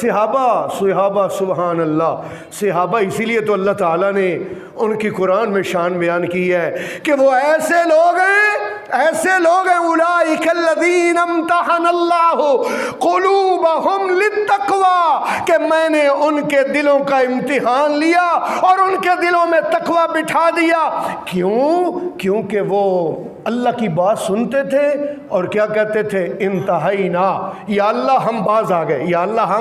صحابہ سبحان اللہ، صحابہ اسی لیے تو اللہ تعالیٰ نے ان کی قرآن میں شان بیان کی ہے کہ وہ ایسے لوگ ہیں اولئک الذین امتحن اللہ قلوبہم للتقوی، کہ میں نے ان کے دلوں کا امتحان لیا اور ان کے دلوں میں تقوی بٹھا دیا۔ کیونکہ وہ اللہ کی بات سنتے تھے اور کیا کہتے تھے؟ انتہینا، یا اللہ ہم باز آ گئے، یا اللہ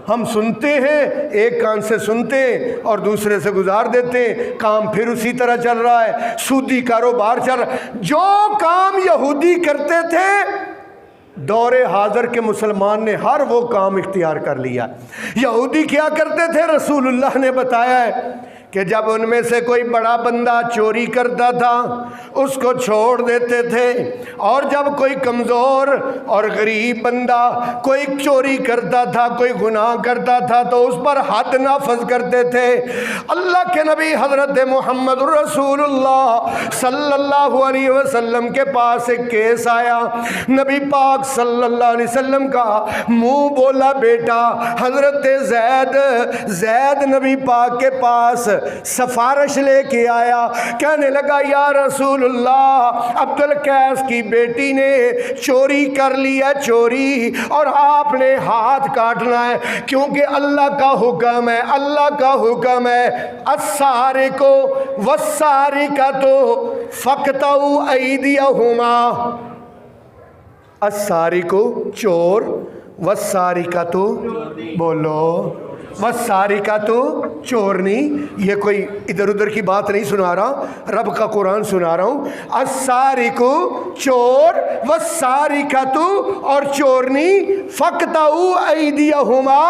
ہم سنتے ہیں، ایک کان سے سنتے ہیں اور دوسرے سے گزار دیتے ہیں، کام پھر اسی طرح چل رہا ہے، سودی کاروبار چل رہا ہے۔ جو کام یہودی کرتے تھے دور حاضر کے مسلمان نے ہر وہ کام اختیار کر لیا۔ یہودی کیا کرتے تھے؟ رسول اللہ نے بتایا ہے کہ جب ان میں سے کوئی بڑا بندہ چوری کرتا تھا اس کو چھوڑ دیتے تھے، اور جب کوئی کمزور اور غریب بندہ کوئی چوری کرتا تھا، کوئی گناہ کرتا تھا تو اس پر حد نافذ کرتے تھے۔ اللہ کے نبی حضرت محمد رسول اللہ صلی اللہ علیہ وسلم کے پاس ایک کیس آیا، نبی پاک صلی اللہ علیہ وسلم کا منہ بولا بیٹا حضرت زید نبی پاک کے پاس سفارش لے کے آیا، کہنے لگا یا رسول اللہ عبد القیس کی بیٹی نے چوری کر لیا چوری، اور آپ نے ہاتھ کاٹنا ہے کیونکہ اللہ کا حکم ہے السارق والسارقۃ فاقطعوا ایدیہما، السارق چور، والسارقۃ بولو، والسارقۃ چورنی، یہ کوئی ادھر ادھر کی بات نہیں سنا رہا، رب کا قرآن سنا رہا ہوں۔ السارق چور، والسارقۃ اور چورنی، فاقطعوا ایدیہما،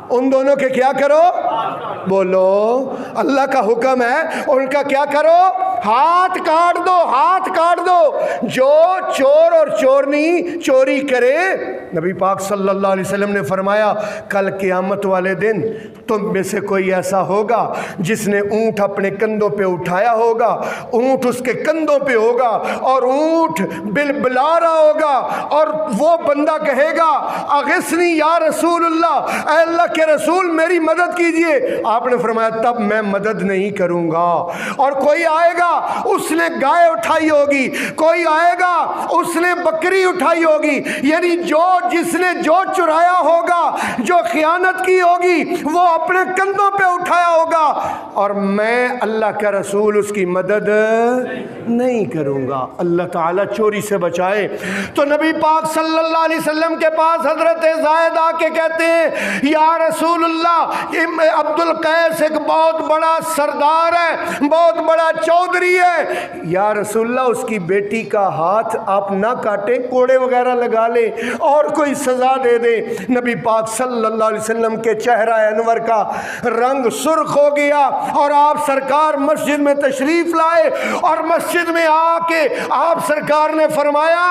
ان دونوں کے کیا کرو؟ بولو، اللہ کا حکم ہے ان کا کیا کرو؟ ہاتھ کاٹ دو۔ جو چور اور چورنی چوری کرے، نبی پاک صلی اللہ علیہ وسلم نے فرمایا کل قیامت والے دن تم میں سے کوئی ایسا ہوگا جس نے اونٹ اپنے کندھوں پہ اٹھایا ہوگا، اونٹ اس کے کندھوں پہ ہوگا اور اونٹ بلبلا رہا ہوگا، اور وہ بندہ کہے گا اغثنی یا رسول اللہ، اے اللہ کے رسول میری مدد کیجئے۔ آپ نے فرمایا تب میں مدد نہیں کروں گا۔ اور کوئی آئے گا اس نے گائے اٹھائی ہوگی، کوئی آئے گا اس نے بکری اٹھائی ہوگی، یعنی جس نے جو چرایا ہوگا، جو خیانت کی ہوگی وہ اپنے کندھوں پہ اٹھایا ہوگا، اور میں اللہ کا رسول اس کی مدد نہیں کروں گا۔ اللہ تعالیٰ چوری سے بچائے۔ تو نبی پاک صلی اللہ علیہ وسلم کے پاس حضرت زید آ کے کہتے ہیں یا رسول اللہ عبد القیس ایک بہت بڑا سردار ہے، بہت بڑا چودھری ہے، یا رسول اللہ اس کی بیٹی کا ہاتھ آپ نہ کاٹیں، کوڑے وغیرہ لگا لیں اور کوئی سزا دے دیں۔ نبی پاک صلی اللہ علیہ وسلم کے چہرہ انور کا رنگ سرخ ہو گیا، اور آپ سرکار مسجد میں تشریف لائے، اور مسجد میں آ کے آپ سرکار نے فرمایا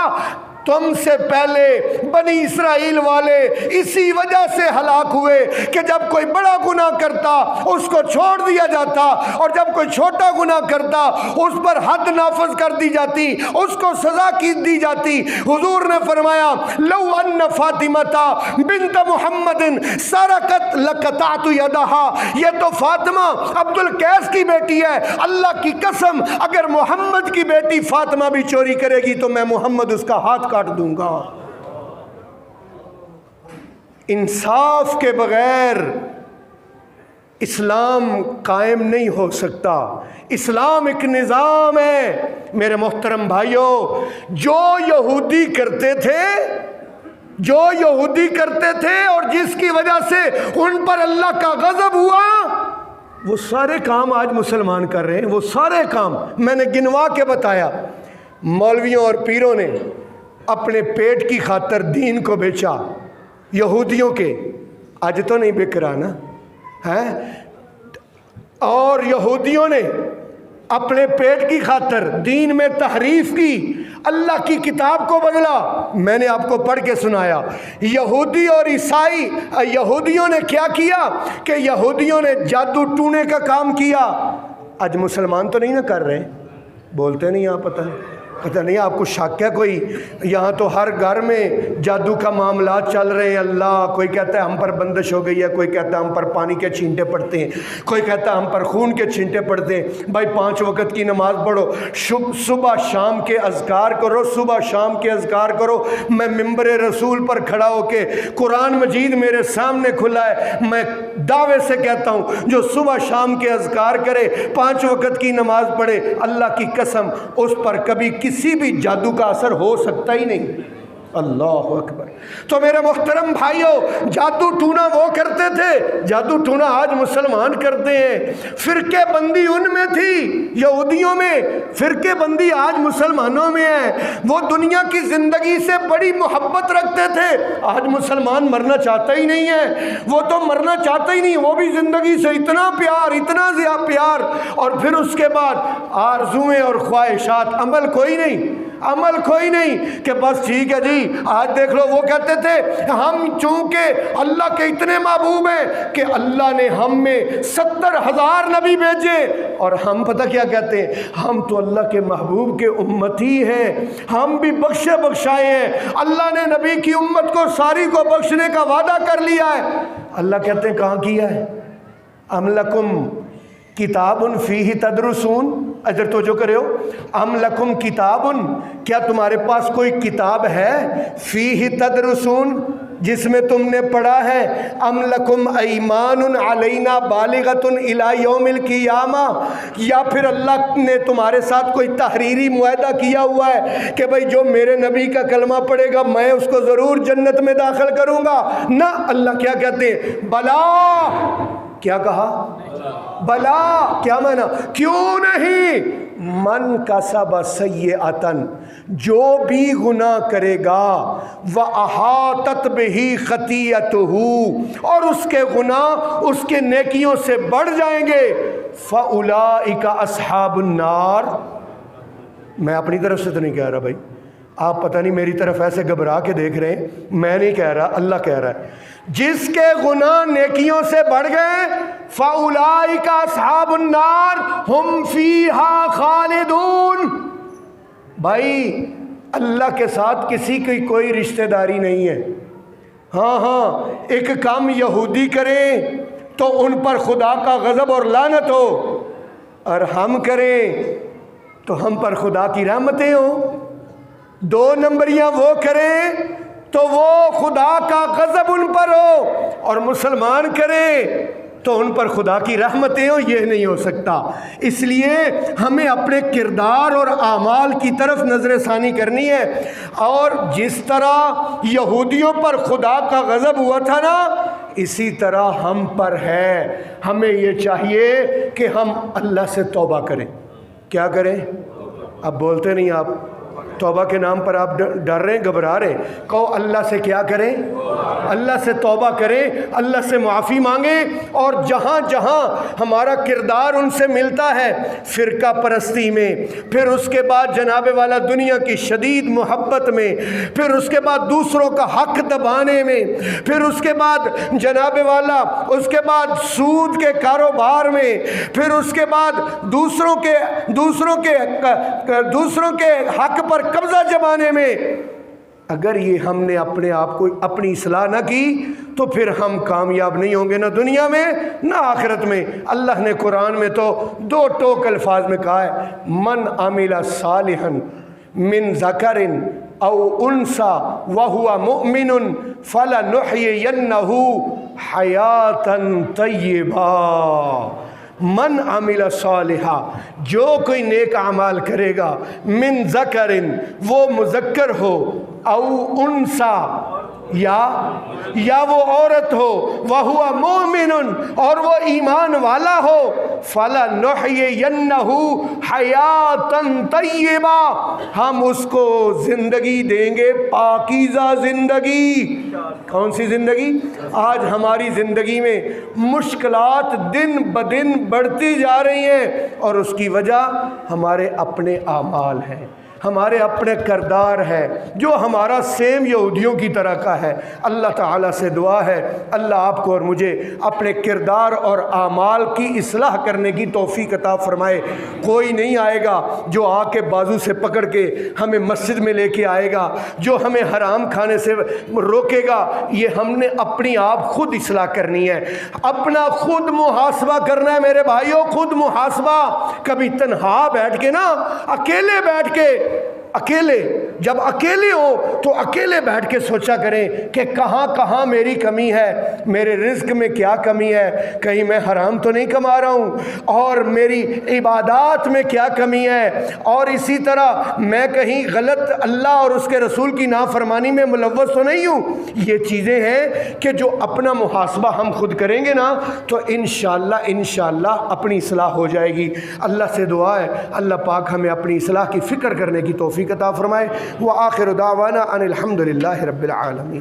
تم سے پہلے بنی اسرائیل والے اسی وجہ سے ہلاک ہوئے کہ جب کوئی بڑا گناہ کرتا اس کو چھوڑ دیا جاتا، اور جب کوئی چھوٹا گناہ کرتا اس پر حد نافذ کر دی جاتی، اس کو سزا کی دی جاتی۔ حضور نے فرمایا لو ان فاطمہ بنت محمد سرقت لقطعت یدها، یہ تو فاطمہ عبد القیس کی بیٹی ہے، اللہ کی قسم اگر محمد کی بیٹی فاطمہ بھی چوری کرے گی تو میں محمد اس کا ہاتھ کاٹ دوں گا۔ انصاف کے بغیر اسلام قائم نہیں ہو سکتا۔ اسلام ایک نظام ہے میرے محترم بھائیوں۔ جو یہودی کرتے تھے اور جس کی وجہ سے ان پر اللہ کا غضب ہوا، وہ سارے کام آج مسلمان کر رہے ہیں۔ وہ سارے کام میں نے گنوا کے بتایا۔ مولویوں اور پیروں نے اپنے پیٹ کی خاطر دین کو بیچا، یہودیوں کے، آج تو نہیں بک رہا نا ہے، اور یہودیوں نے اپنے پیٹ کی خاطر دین میں تحریف کی، اللہ کی کتاب کو بدلا۔ میں نے آپ کو پڑھ کے سنایا، یہودی اور عیسائی، یہودیوں نے کیا کیا کہ یہودیوں نے جادو ٹونے کا کام کیا۔ آج مسلمان تو نہیں نہ کر رہے، بولتے نہیں، آپ پتہ ہے پتہ نہیں آپ کو شک ہے کوئی؟ یہاں تو ہر گھر میں جادو کا معاملات چل رہے ہیں. اللہ کوئی کہتا ہے ہم پر بندش ہو گئی ہے، کوئی کہتا ہے ہم پر پانی کے چھینٹے پڑتے ہیں، کوئی کہتا ہے ہم پر خون کے چھینٹے پڑتے ہیں. بھائی 5 وقت کی نماز پڑھو، صبح شام کے اذکار کرو، صبح شام کے اذکار کرو. میں منبر رسول پر کھڑا ہو کے قرآن مجید میرے سامنے کھلا ہے، میں دعوے سے کہتا ہوں جو صبح شام کے اذکار کرے، 5 وقت کی نماز پڑھے، اللہ کی قسم اس پر کبھی کسی بھی جادو کا اثر ہو سکتا ہی نہیں. اللہ اکبر. تو میرے محترم بھائیوں، جادو ٹونا وہ کرتے تھے، جادو ٹونا آج مسلمان کرتے ہیں. فرقے بندی ان میں تھی یہودیوں میں، فرقے بندی آج مسلمانوں میں ہے. وہ دنیا کی زندگی سے بڑی محبت رکھتے تھے، آج مسلمان مرنا چاہتا ہی نہیں ہے. وہ تو مرنا چاہتا ہی نہیں، وہ بھی زندگی سے اتنا پیار، اتنا زیادہ پیار، اور پھر اس کے بعد آرزویں اور خواہشات، عمل کوئی نہیں، عمل کوئی نہیں کہ بس ٹھیک ہے جی. آج دیکھ لو، وہ کہتے تھے ہم چونکہ اللہ کے اتنے محبوب ہیں کہ اللہ نے ہم میں 70,000 نبی بھیجے، اور ہم پتہ کیا کہتے ہیں، ہم تو اللہ کے محبوب کے امتی ہیں، ہم بھی بخشے بخشائے ہیں. اللہ نے نبی کی امت کو ساری کو بخشنے کا وعدہ کر لیا ہے. اللہ کہتے ہیں کہاں کیا ہے؟ ام لکم کتاب فیہ تدرسون. ادھر توجہ کرے ہو، ام لکم کتاب، کیا تمہارے پاس کوئی کتاب ہے، فیہ تدرسون، جس میں تم نے پڑھا ہے، ام لکم ایمان علینا بالغۃ الی یوم القیامہ، یا پھر اللہ نے تمہارے ساتھ کوئی تحریری معاہدہ کیا ہوا ہے کہ بھئی جو میرے نبی کا کلمہ پڑھے گا میں اس کو ضرور جنت میں داخل کروں گا؟ نہ. اللہ کیا کہتے ہیں؟ بلا. کیا کہا؟ بلا. کیا معنی؟ کیوں نہیں؟ من کسب سیئۃ، جو بھی گناہ کرے گا، وَأَحَاطَتْ بِهِ خَطِیَّتُهُ، اور اس کے گناہ اس کے نیکیوں سے بڑھ جائیں گے، فَأُولَئِكَ أَصْحَابُ النَّارِ. میں اپنی طرف سے تو نہیں کہہ رہا بھائی، آپ پتہ نہیں میری طرف ایسے گھبرا کے دیکھ رہے ہیں، میں نہیں کہہ رہا، اللہ کہہ رہا ہے. جس کے گناہ نیکیوں سے بڑھ گئے، فَأُولَئِكَ أَصْحَابُ النَّارِ هُمْ فِيهَا خَالِدُونَ. بھائی اللہ کے ساتھ کسی کی کوئی رشتہ داری نہیں ہے. ہاں ایک کام یہودی کریں تو ان پر خدا کا غضب اور لعنت ہو، اور ہم کریں تو ہم پر خدا کی رحمتیں ہوں. 2 نمبریاں وہ کریں تو وہ خدا کا غضب ان پر ہو، اور مسلمان کریں تو ان پر خدا کی رحمتیں ہوں. یہ نہیں ہو سکتا. اس لیے ہمیں اپنے کردار اور اعمال کی طرف نظر ثانی کرنی ہے. اور جس طرح یہودیوں پر خدا کا غضب ہوا تھا نا، اسی طرح ہم پر ہے. ہمیں یہ چاہیے کہ ہم اللہ سے توبہ کریں. کیا کریں؟ اب بولتے نہیں آپ، توبہ کے نام پر آپ ڈر رہے ہیں، گھبرا رہے ہیں. کہو اللہ سے کیا کریں؟ اللہ سے توبہ کریں، اللہ سے معافی مانگیں. اور جہاں جہاں ہمارا کردار ان سے ملتا ہے، فرقہ پرستی میں، پھر اس کے بعد جناب والا دنیا کی شدید محبت میں، پھر اس کے بعد دوسروں کا حق دبانے میں، پھر اس کے بعد جناب والا اس کے بعد سود کے کاروبار میں، پھر اس کے بعد دوسروں کے حق پر قبضہ جمانے میں، اگر یہ ہم نے اپنے آپ کو اپنی اصلاح نہ کی تو پھر ہم کامیاب نہیں ہوں گے، نہ دنیا میں نہ آخرت میں. اللہ نے قرآن میں تو 2 ٹوک الفاظ میں کہا ہے، من عمل صالحا من ذکر او انثى وهو مؤمن فلنحيينه حیاتا طیبا. من عمل صالحا، جو کوئی نیک اعمال کرے گا، من ذکر، وہ مذکر ہو، او انثى، یا وہ عورت ہو، وہو مومن، اور وہ ایمان والا ہو، فَلَنُحْيِيَنَّهُ حَيَاةً طَيِّبًا، ہم اس کو زندگی دیں گے، پاکیزہ زندگی. کون سی زندگی؟ آج ہماری زندگی میں مشکلات دن بدن بڑھتی جا رہی ہیں، اور اس کی وجہ ہمارے اپنے اعمال ہیں، ہمارے اپنے کردار ہیں جو ہمارا سیم یہودیوں کی طرح کا ہے۔ اللہ تعالیٰ سے دعا ہے اللہ آپ کو اور مجھے اپنے کردار اور اعمال کی اصلاح کرنے کی توفیق عطا فرمائے۔ کوئی نہیں آئے گا جو آ کے بازو سے پکڑ کے ہمیں مسجد میں لے کے آئے گا، جو ہمیں حرام کھانے سے روکے گا۔ یہ ہم نے اپنی آپ خود اصلاح کرنی ہے، اپنا خود محاسبہ کرنا ہے میرے بھائیوں، خود محاسبہ۔ کبھی تنہا بیٹھ کے نا، اکیلے بیٹھ کے، اکیلے جب اکیلے ہو تو اکیلے بیٹھ کے سوچا کریں کہ کہاں کہاں میری کمی ہے، میرے رزق میں کیا کمی ہے، کہیں میں حرام تو نہیں کما رہا ہوں، اور میری عبادات میں کیا کمی ہے، اور اسی طرح میں کہیں غلط اللہ اور اس کے رسول کی نافرمانی میں ملوث تو نہیں ہوں۔ یہ چیزیں ہیں کہ جو اپنا محاسبہ ہم خود کریں گے نا تو انشاءاللہ اپنی اصلاح ہو جائے گی۔ اللہ سے دعا ہے اللہ پاک ہمیں اپنی اصلاح کی فکر کرنے کی توفیق عطا فرمائے۔ وآخر دعوانا ان الحمد للہ رب العالمین۔